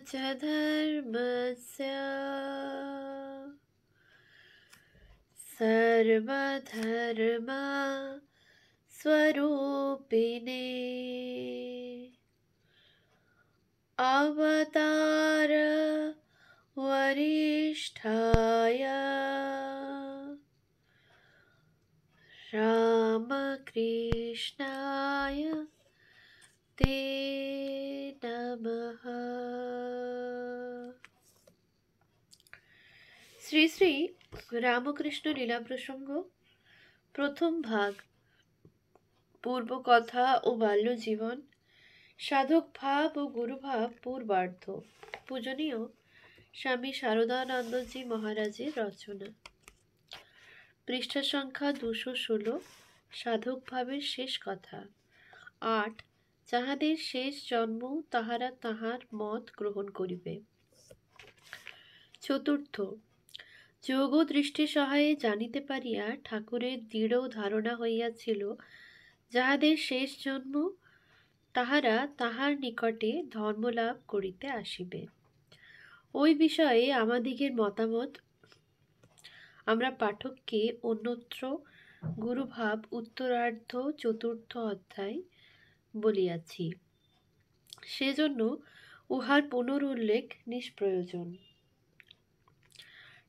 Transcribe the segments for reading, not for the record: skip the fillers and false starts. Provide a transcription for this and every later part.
च धर्मस्य सर्वधर्मा स्वरूपिणे अवतार वरिष्ठाय रामकृष्णाय ते नमः। শ্রী শ্রী রামকৃষ্ণ লীলা প্রসঙ্গ প্রথম ভাগ, পূর্বকথা ও বাল্য জীবন, সাধক ভাব ও গুরুভাব পূর্বার্ধ। পূজনীয় স্বামী শারদানন্দজি মহারাজের রচনা। পৃষ্ঠা সংখ্যা 216। সাধক ভাবের শেষ কথা। 8। যাহাদের শেষ জন্ম তাহারা তাহার মত গ্রহণ করিবে। চতুর্থ, যোগ দৃষ্টি সহায়ে জানিতে পারিয়া ঠাকুরের দৃঢ় ধারণা হইয়াছিল যাহাদের শেষ জন্ম তাহারা তাহার নিকটে ধর্মলাভ করিতে আসিবে। ওই বিষয়ে আমাদিগের মতামত আমরা পাঠককে অন্যত্র গুরুভাব উত্তরার্ধ 4th অধ্যায় বলিয়াছি, সেজন্য উহার পুনরুল্লেখ নিষ্প্রয়োজন।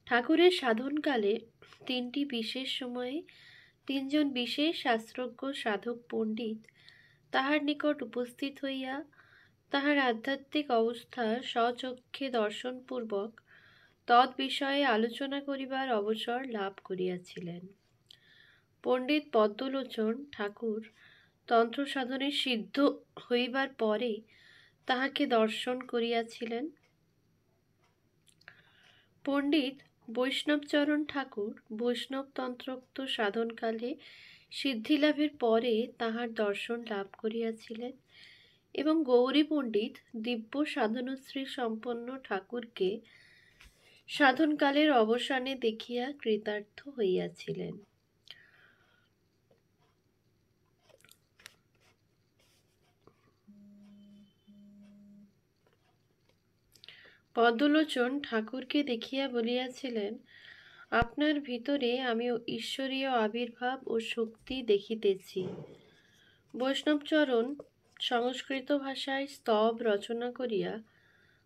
ঠাকুরের সাধনকালে 3টি বিশেষ সময়ে 3 জন বিশেষ শাস্ত্রজ্ঞ সাধক পণ্ডিত তাহার নিকট উপস্থিত হইয়া তাহার আধ্যাত্মিক অবস্থা স্বচক্ষে দর্শনপূর্বক তৎ বিষয়ে আলোচনা করিবার অবসর লাভ করিয়াছিলেন। পণ্ডিত পদ্মলোচন ঠাকুর তন্ত্র সাধনে সিদ্ধ হইবার পরে তাহাকে দর্শন করিয়াছিলেন। পণ্ডিত বৈষ্ণবচরণ ঠাকুর বৈষ্ণব তন্ত্রোক্ত সাধনকালে সিদ্ধিলাভের পরে তাহার দর্শন লাভ করিয়াছিলেন এবং গৌরী পণ্ডিত দিব্য সাধনশ্রী সম্পন্ন ঠাকুরকে সাধনকালের অবসানে দেখিয়া কৃতার্থ হইয়াছিলেন। পদ্মলোচন ঠাকুরকে দেখিয়া বলিয়াছিলেন, আপনার ভিতরে আমি ঈশ্বরীয় আবির্ভাব ও শক্তি দেখিতেছি। বৈষ্ণবচরণ সংস্কৃত ভাষায় স্তব রচনা করিয়া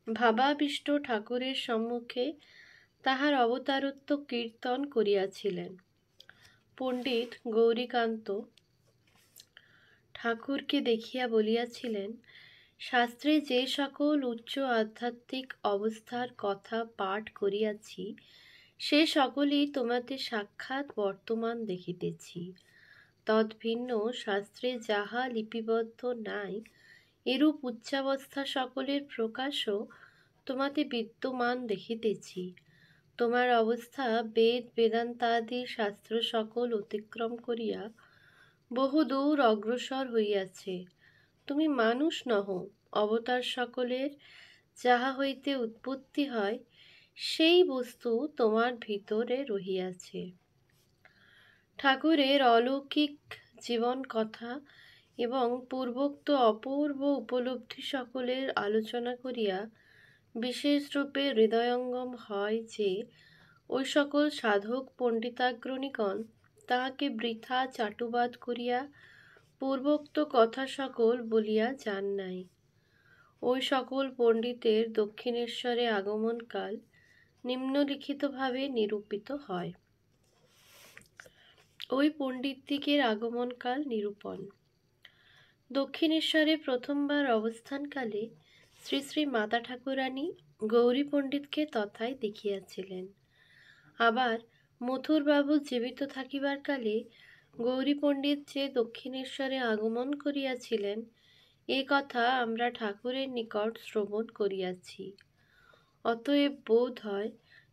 ভাবাবিষ্ট ঠাকুরের সম্মুখে তাহার অবতারত্ব কীর্তন করিয়াছিলেন। পণ্ডিত গৌরীকান্ত ঠাকুরকে দেখিয়া বলিয়াছিলেন, শাস্ত্রে যে সকল উচ্চ আধ্যাত্মিক অবস্থার কথা পাঠ করিয়াছি সে সকলই তোমাতে সাক্ষাৎ বর্তমান দেখিতেছি। তদ্ভিন্ন শাস্ত্রে যাহা লিপিবদ্ধ নাই এরূপ উচ্চাবস্থা সকলের প্রকাশও তোমাতে বিদ্যমান দেখিতেছি। তোমার অবস্থা বেদ বেদান্তাদি শাস্ত্র সকল অতিক্রম করিয়া বহুদূর অগ্রসর হইয়াছে। তুমি মানুষ নহ, অবতার সকলের যাহা হইতে উৎপত্তি হয় সেই বস্তু তোমার ভিতরে রহিয়াছে। ঠাকুরের অলৌকিক জীবন কথা এবং পূর্বোক্ত অপূর্ব উপলব্ধি সকলের আলোচনা করিয়া বিশেষ রূপে হৃদয়ঙ্গম হয় যে ওই সকল সাধক পণ্ডিতাগ্রণীগণ তাহাকে বৃথা চাটুবাদ করিয়া পূর্বোক্ত কথা সকল বলিয়া যান নাই। ওই সকল পণ্ডিতের দক্ষিণেশ্বরে আগমনকাল নিম্নলিখিতভাবে নিরূপিত হয়। ওই পণ্ডিতদিগের আগমনকাল নিরূপণ। দক্ষিণেশ্বরে প্রথমবার অবস্থানকালে শ্রী শ্রী মাতা ঠাকুরানী গৌরী পণ্ডিতকে তথায় দেখিয়াছিলেন। আবার মথুরবাবু জীবিত থাকিবার কালে গৌরী পণ্ডিত যে দক্ষিণেশ্বরে আগমন করিয়াছিলেন এ কথা আমরা ঠাকুরের নিকট শ্রবণ করিয়াছি। অতএব বোধ হয়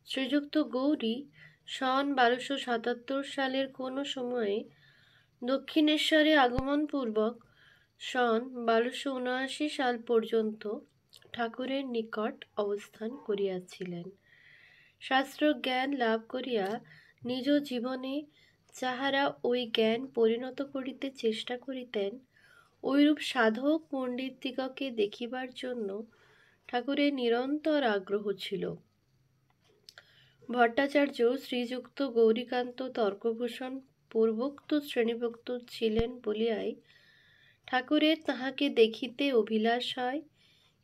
শ্রীযুক্ত গৌরী সন 1277 সালের কোনো সময়ে দক্ষিণেশ্বরে আগমনপূর্বক সন 1279 সাল পর্যন্ত ঠাকুরের নিকট অবস্থান করিয়াছিলেন। শাস্ত্র জ্ঞান লাভ করিয়া নিজ জীবনে যাহারা ওই জ্ঞান পরিণত করিতে চেষ্টা করিতেন ঐরূপ সাধক পণ্ডিতদিগকে দেখিবার জন্য ঠাকুরের নিরন্তর আগ্রহ ছিল। ভট্টাচার্য শ্রীযুক্ত গৌরীকান্ত তর্কভূষণ পূর্বোক্ত শ্রেণীভুক্ত ছিলেন বলিয়াই ঠাকুরের তাহাকে দেখিতে অভিলাষ হয়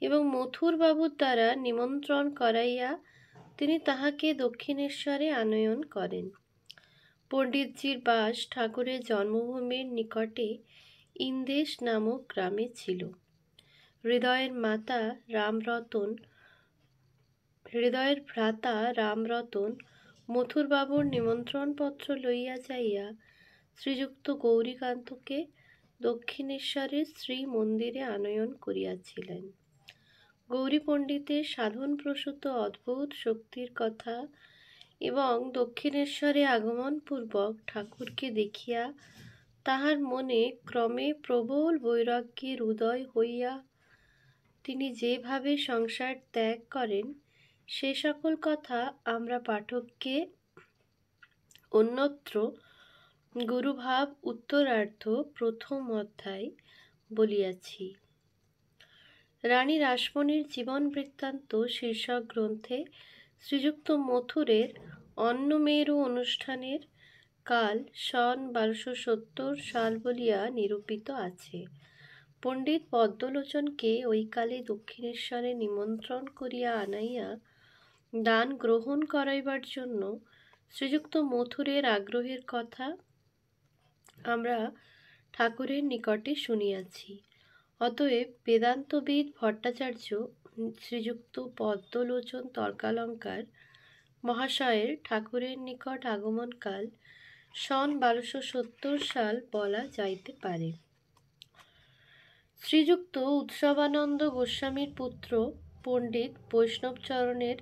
এবং মথুরবাবুর দ্বারা নিমন্ত্রণ করাইয়া তিনি তাহাকে দক্ষিণেশ্বরে আনয়ন করেন। পণ্ডিতজির বাস ঠাকুরের জন্মভূমির নিকটে ইন্দেশ নামক গ্রামে ছিল। হৃদয়ের ভ্রাতা রামরতন মথুরবাবুর নিমন্ত্রণপত্র লইয়া যাইয়া শ্রীযুক্ত গৌরীকান্তকে দক্ষিণেশ্বরের শ্রী মন্দিরে আনয়ন করিয়াছিলেন। গৌরী পণ্ডিতের সাধনপ্রসূত অদ্ভুত শক্তির কথা এবং দক্ষিণেশ্বরে আগমনপূর্বক ঠাকুরকে দেখিয়া তাহার মনে ক্রমে প্রবল বৈরাগ্যের উদয় হইয়া তিনি যেভাবে সংসার ত্যাগ করেন সে সকল কথা আমরা পাঠককে অন্যত্র গুরুভাব উত্তরার্ধ প্রথম অধ্যায় বলিয়াছি। রানী রাসমণির জীবন বৃত্তান্ত শীর্ষক গ্রন্থে শ্রীযুক্ত মথুরের অন্নমেরু অনুষ্ঠানের কাল সন 1270 সাল বলিয়া নিরূপিত আছে। পণ্ডিত পদ্মলোচনকে ওই কালে দক্ষিণেশ্বরে নিমন্ত্রণ করিয়া আনাইয়া দান গ্রহণ করাইবার জন্য শ্রীযুক্ত মথুরের আগ্রহের কথা আমরা ঠাকুরের নিকটে শুনিয়াছি। অতএব বেদান্তবিদ ভট্টাচার্য শ্রীযুক্ত পদ্মলোচন তর্কালঙ্কার মহাশয়ের ঠাকুরের নিকট আগমনকাল সন 1270 সাল বলা যাইতে পারে। শ্রীযুক্ত উৎসবানন্দ গোস্বামীর পুত্র পণ্ডিত বৈষ্ণবচরণের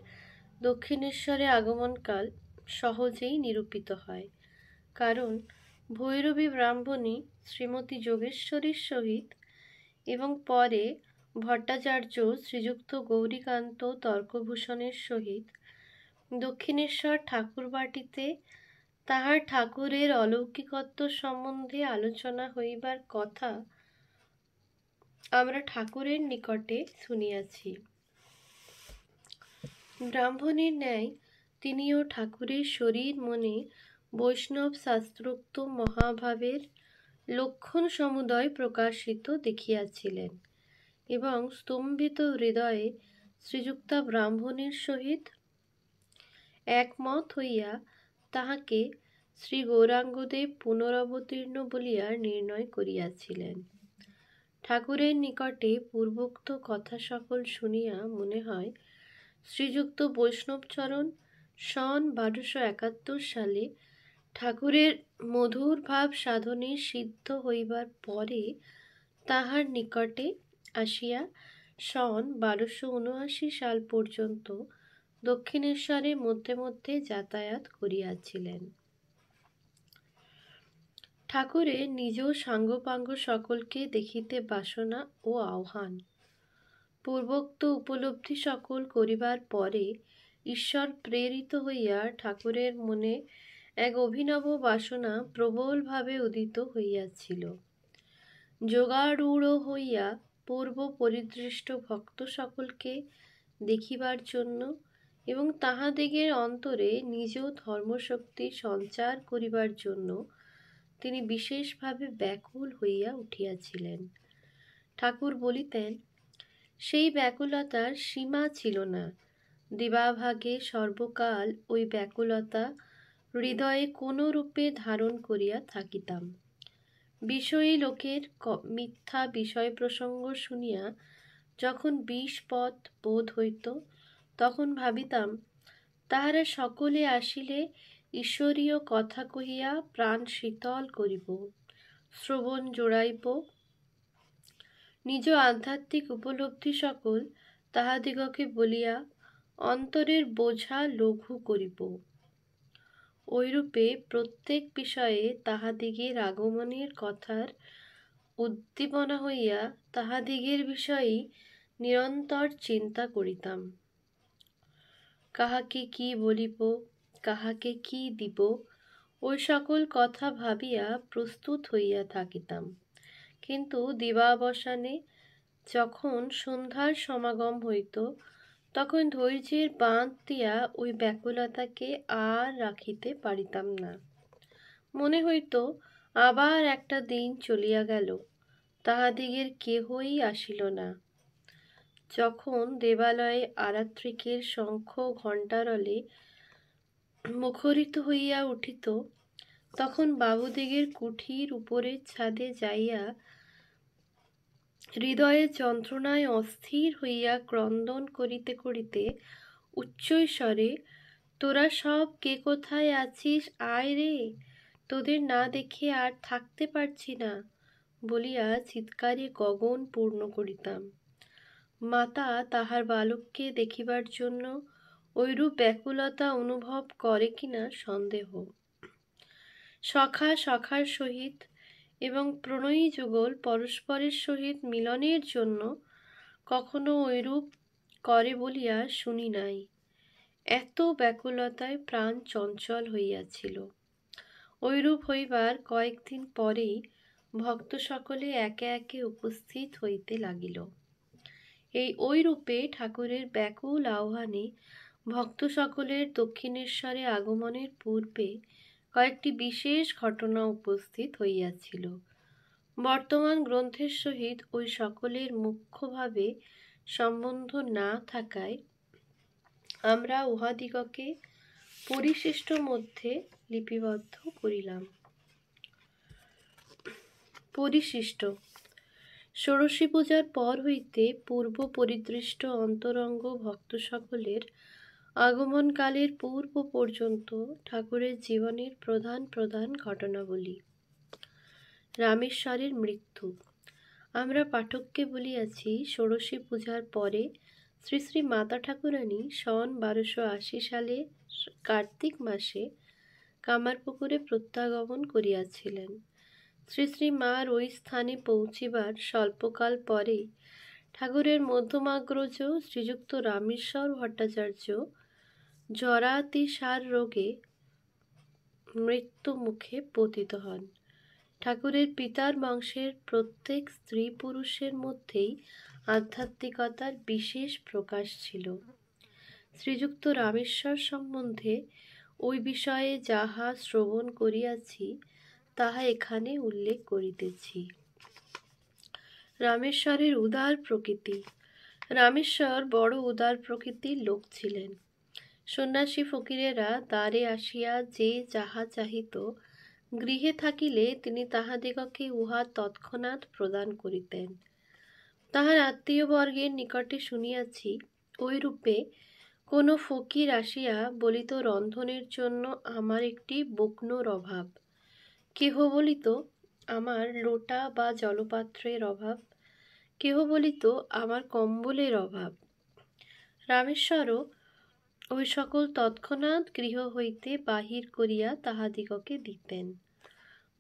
দক্ষিণেশ্বরে আগমনকাল সহজেই নিরূপিত হয়, কারণ ভৈরবী ব্রাহ্মণী শ্রীমতী যোগেশ্বরীর সহিত এবং পরে ভট্টাচার্য শ্রীযুক্ত গৌরীকান্ত তর্কভূষণের সহিত দক্ষিণেশ্বর ঠাকুরবাটিতে তাহার ঠাকুরের অলৌকিকত্ব সম্বন্ধে আলোচনা হইবার কথা আমরা ঠাকুরের নিকটে শুনিয়াছি। ব্রাহ্মণের ন্যায় তিনিও ঠাকুরের শরীর মনে বৈষ্ণব শাস্ত্রোক্ত মহাভাবের লক্ষণ সমুদয় প্রকাশিত দেখিয়াছিলেন এবং স্তম্ভিত হৃদয়ে শ্রীযুক্তা ব্রাহ্মণের সহিত একমত হইয়া তাহাকে শ্রী গৌরাঙ্গদেব পুনরবতীর্ণ বলিয়া নির্ণয় করিয়াছিলেন। ঠাকুরের নিকটে পূর্বোক্ত কথা সকল শুনিয়া মনে হয় শ্রীযুক্ত বৈষ্ণবচরণ সন 1271 সালে ঠাকুরের মধুর ভাব সাধনে সিদ্ধ হইবার পরে তাহার নিকটে আসিয়া সন 1279 সাল পর্যন্ত দক্ষিণেশ্বরে মধ্যে মধ্যে যাতায়াত করিয়াছিলেন। ঠাকুরের নিজ সাঙ্গপাঙ্গ সকলকে দেখিতে বাসনা ও আহ্বান। পূর্বোক্ত উপলব্ধি সকল করিবার পরে ঈশ্বর প্রেরিত হইয়া ঠাকুরের মনে এক অভিনব বাসনা প্রবলভাবে উদিত হইয়াছিল। যোগারূঢ় হইয়া পূর্ব পরিদৃষ্ট ভক্ত সকলকে দেখিবার জন্য এবং তাহাদিগের অন্তরে নিজ ধর্মশক্তি সঞ্চার করিবার জন্য তিনি বিশেষভাবে ব্যাকুল হইয়া উঠিয়াছিলেন। ঠাকুর বলিতেন, সেই ব্যাকুলতার সীমা ছিল না। দিবাভাগে সর্বকাল ওই ব্যাকুলতা হৃদয়ে কোনো রূপে ধারণ করিয়া থাকিতাম। বিষয়ী লোকের মিথ্যা বিষয় প্রসঙ্গ শুনিয়া যখন বিষপথ বোধ হইত, তখন ভাবিতাম তাহারা সকলে আসিলে ঈশ্বরীয় কথা কহিয়া প্রাণ শীতল করিব, শ্রবণ জোড়াইব, নিজ আধ্যাত্মিক উপলব্ধি সকল তাহাদিগকে বলিয়া অন্তরের বোঝা লঘু করিব। ঐরূপে প্রত্যেক বিষয়ে তাহাদিগের আগমনের কথার উদ্দীপনা হইয়া তাহাদিগের বিষয়েই নিরন্তর চিন্তা করিতাম। কাহাকে কি বলিব, কাহাকে কি দিব, ওই সকল কথা ভাবিয়া প্রস্তুত হইয়া থাকিতাম। কিন্তু দিবাবসানে যখন সন্ধ্যার সমাগম হইত, তখন ধৈর্যের বাঁধ দিয়া ওই ব্যাকুলতাকে আর রাখিতে পারিতাম না। মনে হইত আবার একটা দিন চলিয়া গেল, তাহাদিগের কেহই আসিল না। যখন দেবালয়ে আরাত্রিকের শঙ্খ ঘণ্টারলে মুখরিত হইয়া উঠিত, তখন বাবুদিগের কুঠির উপরের ছাদে যাইয়া হৃদয়ের যন্ত্রণায় অস্থির হইয়া ক্রন্দন করিতে করিতে উচ্চৈস্বরে, তোরা সব কে কোথায় আছিস, আয় রে, তোদের না দেখে আর থাকতে পারছি না বলিয়া চিৎকারে গগন পূর্ণ করিতাম। মাতা তাহার বালককে দেখিবার জন্য ঐরূপ ব্যাকুলতা অনুভব করে কিনা সন্দেহ। সখা সখার সহিত এবং প্রণয়ী যুগল পরস্পরের সহিত মিলনের জন্য কখনো ঐরূপ করে বলিয়া শুনি নাই। এত ব্যাকুলতায় প্রাণ চঞ্চল হইয়াছিল। ঐরূপ হইবার কয়েকদিন পরেই ভক্ত সকলে একে একে উপস্থিত হইতে লাগিল। এই ঐরূপে ঠাকুরের ব্যাকুল আহ্বানে ভক্ত সকলের দক্ষিণেশ্বরে আগমনের পূর্বে কয়েকটি বিশেষ ঘটনা উপস্থিত হইয়াছিল। বর্তমান গ্রন্থের সহিত ওই সকলের মুখ্যভাবে সম্বন্ধ না থাকায় আমরা উহাদিগকে পরিশিষ্ট মধ্যে লিপিবদ্ধ করিলাম। পরিশিষ্ট। ষোড়শী পূজার পর হইতে পূর্ব পরিদৃষ্ট অন্তরঙ্গ ভক্ত সকলের আগমনকালের পূর্ব পর্যন্ত ঠাকুরের জীবনের প্রধান প্রধান ঘটনাবলী। রামেশ্বরের মৃত্যু। আমরা পাঠককে বলিয়াছি, ষোড়শী পূজার পরে শ্রী শ্রী মাতা ঠাকুরানী সন 1280 সালে কার্তিক মাসে কামারপুকুরে প্রত্যাগমন করিয়াছিলেন। শ্রী শ্রী মার ওই স্থানে পৌঁছিবার স্বল্পকাল পরেই ঠাকুরের মধ্যমাগ্রজ শ্রীযুক্ত রামেশ্বর ভট্টাচার্য জরাতিসার রোগে মৃত্যু মুখে পতিত হন। ঠাকুরের পিতার বংশের প্রত্যেক স্ত্রী পুরুষের মধ্যেই আধ্যাত্মিকতার বিশেষ প্রকাশ ছিল। শ্রীযুক্ত রামেশ্বর সম্বন্ধে ওই বিষয়ে যাহা শ্রবণ করিয়াছি তাহা এখানে উল্লেখ করিতেছি। রামেশ্বরের উদার প্রকৃতি। রামেশ্বর বড় উদার প্রকৃতির লোক ছিলেন। সন্ন্যাসী ফকিরেরা দ্বারে আসিয়া যে যাহা চাহিত, গৃহে থাকিলে তিনি তাহাদিগকে উহা তৎক্ষণাৎ প্রদান করিতেন। তাহার আত্মীয়বর্গের নিকটে শুনিয়াছি, ঐরূপে কোনো ফকির আসিয়া বলিত, রন্ধনের জন্য আমার একটি বকনোর অভাব। কেহ বলিত, আমার লোটা বা জলপাত্রের অভাব। কেহ বলিত, আমার কম্বলের অভাব। রামেশ্বরও ওই সকল তৎক্ষণাৎ গৃহ হইতে বাহির করিয়া তাহাদিগকে দিতেন।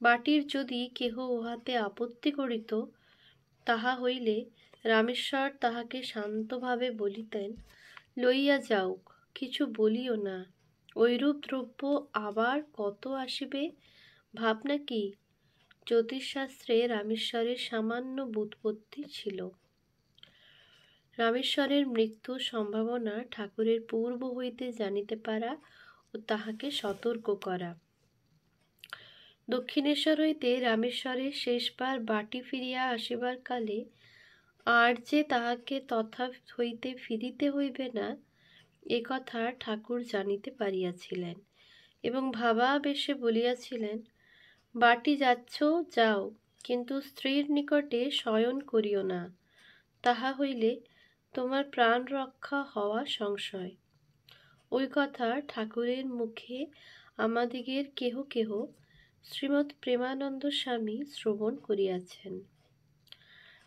বাটির যদি কেহ উহাতে আপত্তি করিত, তাহা হইলে রামেশ্বর তাহাকে শান্তভাবে বলিতেন, লইয়া যাউক, কিছু বলিও না, ঐরূপ দ্রব্য আবার কত আসিবে, ভাবনা কি? জ্যোতিষশাস্ত্রে রামেশ্বরের সামান্য ব্যুৎপত্তি ছিল। রামেশ্বরের মৃত্যুর সম্ভাবনা ঠাকুরের পূর্ব হইতে জানিতে পারা ও তাহাকে সতর্ক করা। দক্ষিণেশ্বর হইতে রামেশ্বরের শেষবার বাটি ফিরিয়া আসিবার কালে আর যে তাহাকে তথা হইতে ফিরিতে হইবে না, এ কথা ঠাকুর জানিতে পারিয়াছিলেন এবং ভাবাবেশে বলিয়াছিলেন, বাটি যাচ্ছ যাও, কিন্তু স্ত্রীর নিকটে শয়ন করিও না, তাহা হইলে তোমার প্রাণ রক্ষা হওয়া সংশয়। ওই কথা ঠাকুরের মুখে আমাদিগের কেহ কেহ শ্রীমৎ প্রেমানন্দ স্বামী শ্রবণ করিয়াছেন।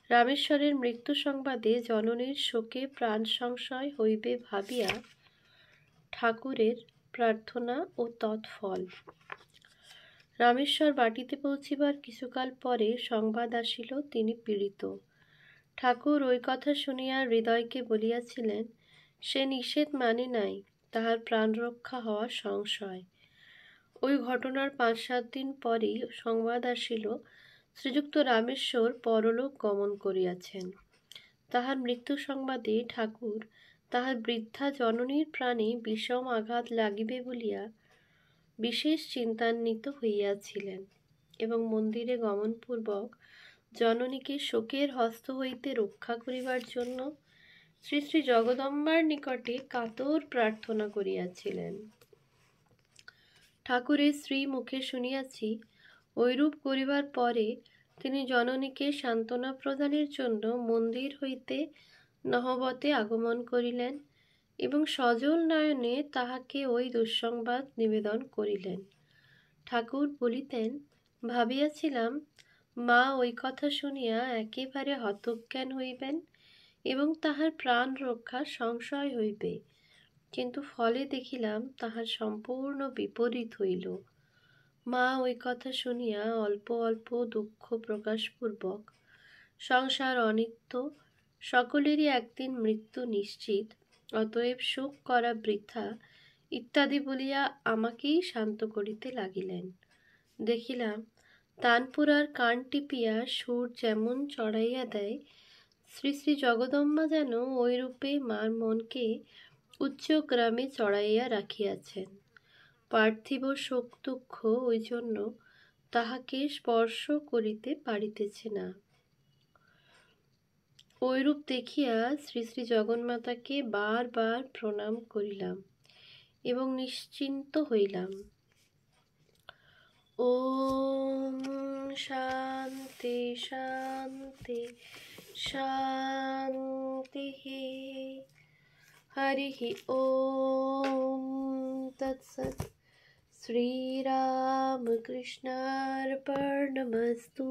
রামেশ্বরের মৃত্যু সংবাদে জননীর শোকে প্রাণ সংশয় হইবে ভাবিয়া ঠাকুরের প্রার্থনা ও তৎফল। রামেশ্বর বাটিতে পৌঁছিবার কিছুকাল পরে সংবাদ আসিল তিনি পীড়িত। ঠাকুর ওই কথা শুনিয়া হৃদয়কে বলিয়াছিলেন, সে নিষেধ মানে নাই, তাহার প্রাণ রক্ষা হওয়া সংশয়। ওই ঘটনার 5-7 দিন পরেই সংবাদ আসিল শ্রীযুক্ত রামেশ্বর পরলোক গমন করিয়াছেন। তাহার মৃত্যু সংবাদে ঠাকুর তাহার বৃদ্ধা জননীর প্রাণে বিষম আঘাত লাগিবে বলিয়া বিশেষ চিন্তান্বিত হইয়াছিলেন এবং মন্দিরে গমনপূর্বক জননীকে শোকের হস্ত হইতে রক্ষা করিবার জন্য শ্রী শ্রী জগদম্বার নিকটে কাতর প্রার্থনা করিয়াছিলেন। ঠাকুরের শ্রী মুখে শুনিয়াছি, ঐরূপ করিবার পরে তিনি জননীকে সান্ত্বনা প্রদানের জন্য মন্দির হইতে নহবতে আগমন করিলেন এবং সজল নয়নে তাহাকে ওই দুঃসংবাদ নিবেদন করিলেন। ঠাকুর বলিতেন, ভাবিয়াছিলাম মা ওই কথা শুনিয়া একেবারে হতজ্ঞান হইবেন এবং তাহার প্রাণ রক্ষা সংশয় হইবে, কিন্তু ফলে দেখিলাম তাহার সম্পূর্ণ বিপরীত হইল। মা ওই কথা শুনিয়া অল্প অল্প দুঃখ প্রকাশপূর্বক সংসার অনিত্য, সকলেরই একদিন মৃত্যু নিশ্চিত, অতএব শোক করা বৃথা ইত্যাদি বলিয়া আমাকেই শান্ত করিতে লাগিলেন। দেখিলাম তানপুরার কান টিপিয়া সুর যেমন চড়াইয়া দেয়, শ্রী শ্রী জগদম্বা যেন ওইরূপে মার মনকে উচ্চ গ্রামে চড়াইয়া রাখিয়াছেন। পার্থিব শোক দুঃখ ওই জন্য তাহাকে স্পর্শ করিতে পারিতেছে না। ঐরূপ দেখিয়া শ্রী শ্রী জগন্মাতাকে বারবার প্রণাম করিলাম এবং নিশ্চিন্ত হইলাম। ওম শান্তি শান্তি শান্তি। হরিঃ ওম তৎসৎ। শ্রীরামকৃষ্ণার্পণমস্তু।